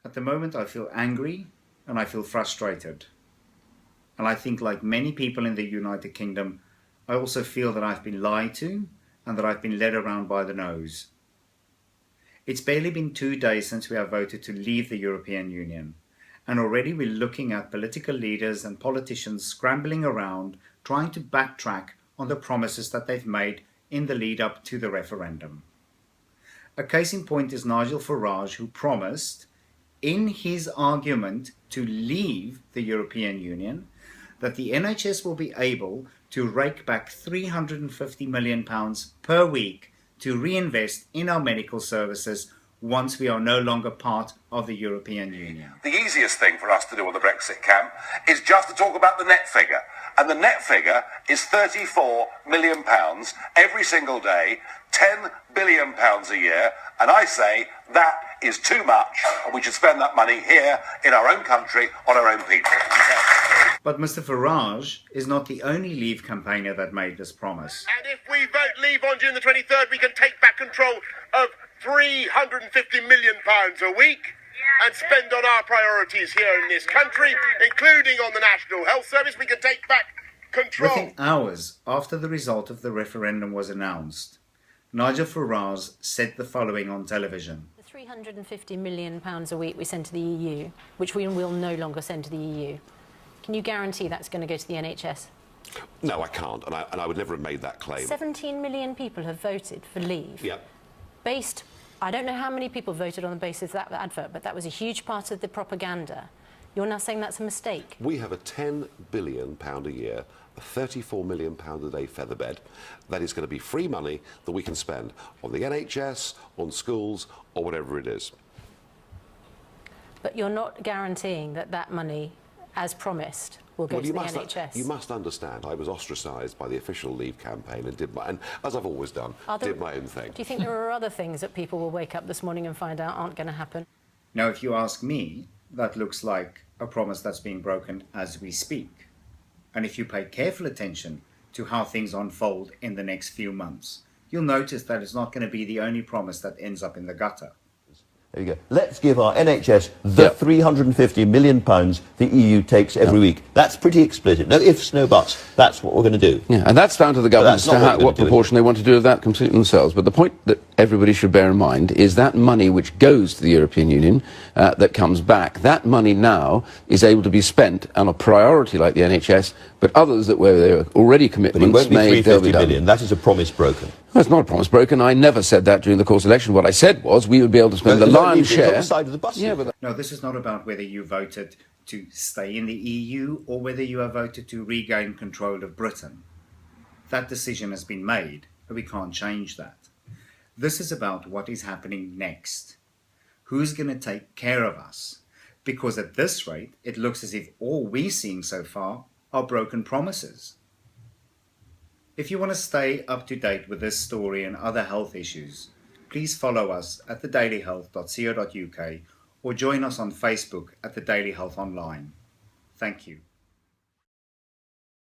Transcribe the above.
At the moment I feel angry and I feel frustrated. And I think, like many people in the United Kingdom, I also feel that I've been lied to and that I've been led around by the nose. It's barely been 2 days since we have voted to leave the European Union, and already we're looking at political leaders and politicians scrambling around trying to backtrack on the promises that they've made in the lead up to the referendum. A case in point is Nigel Farage, who promised in his argument to leave the European Union that the NHS will be able to rake back £350 million per week to reinvest in our medical services once we are no longer part of the European Union. The easiest thing for us to do on the Brexit camp is just to talk about the net figure. And the net figure is £34 million every single day, £10 billion a year. And I say that is too much, and we should spend that money here in our own country on our own people. But Mr. Farage is not the only Leave campaigner that made this promise. And if we vote Leave on June the 23rd, we can take back control of £350 million a week and spend on our priorities here in this country, including on the National Health Service. We can take back control. Within hours after the result of the referendum was announced, Nigel Farage said the following on television. The £350 million a week we send to the EU, which we will no longer send to the EU, can you guarantee that's going to go to the NHS? No, I can't, and I would never have made that claim. 17 million people have voted for Leave. Yep. Based, I don't know how many people voted on the basis of that advert, but that was a huge part of the propaganda. You're now saying that's a mistake? We have a £10 billion a year, a £34 million a day featherbed. That is going to be free money that we can spend on the NHS, on schools, or whatever it is. But you're not guaranteeing that that money, as promised, will go to the NHS. You must understand, I was ostracised by the official Leave campaign and as I've always done, did my own thing. Do you think there are other things that people will wake up this morning and find out aren't going to happen? Now, if you ask me, that looks like a promise that's being broken as we speak. And if you pay careful attention to how things unfold in the next few months, you'll notice that it's not going to be the only promise that ends up in the gutter. There you go. Let's give our NHS the £350 million the EU takes every week. That's pretty explicit. No ifs, no buts. That's what we're going to do. Yeah, and that's down to the government as to what proportion they want to do of that completely themselves. But the point that everybody should bear in mind is that money which goes to the European Union, that comes back, that money now is able to be spent on a priority like the NHS, but others that where there are already commitments made, they'll be done. $350 million. That is a promise broken. Well, it's not a promise broken. I never said that during the course of the election. What I said was we would be able to spend the lion's share. On the side of the bus. Yeah, but no, this is not about whether you voted to stay in the EU or whether you have voted to regain control of Britain. That decision has been made, but we can't change that. This is about what is happening next. Who's going to take care of us? Because at this rate, it looks as if all we're seeing so far are broken promises. If you want to stay up to date with this story and other health issues, please follow us at thedailyhealth.co.uk or join us on Facebook at The Daily Health Online. Thank you.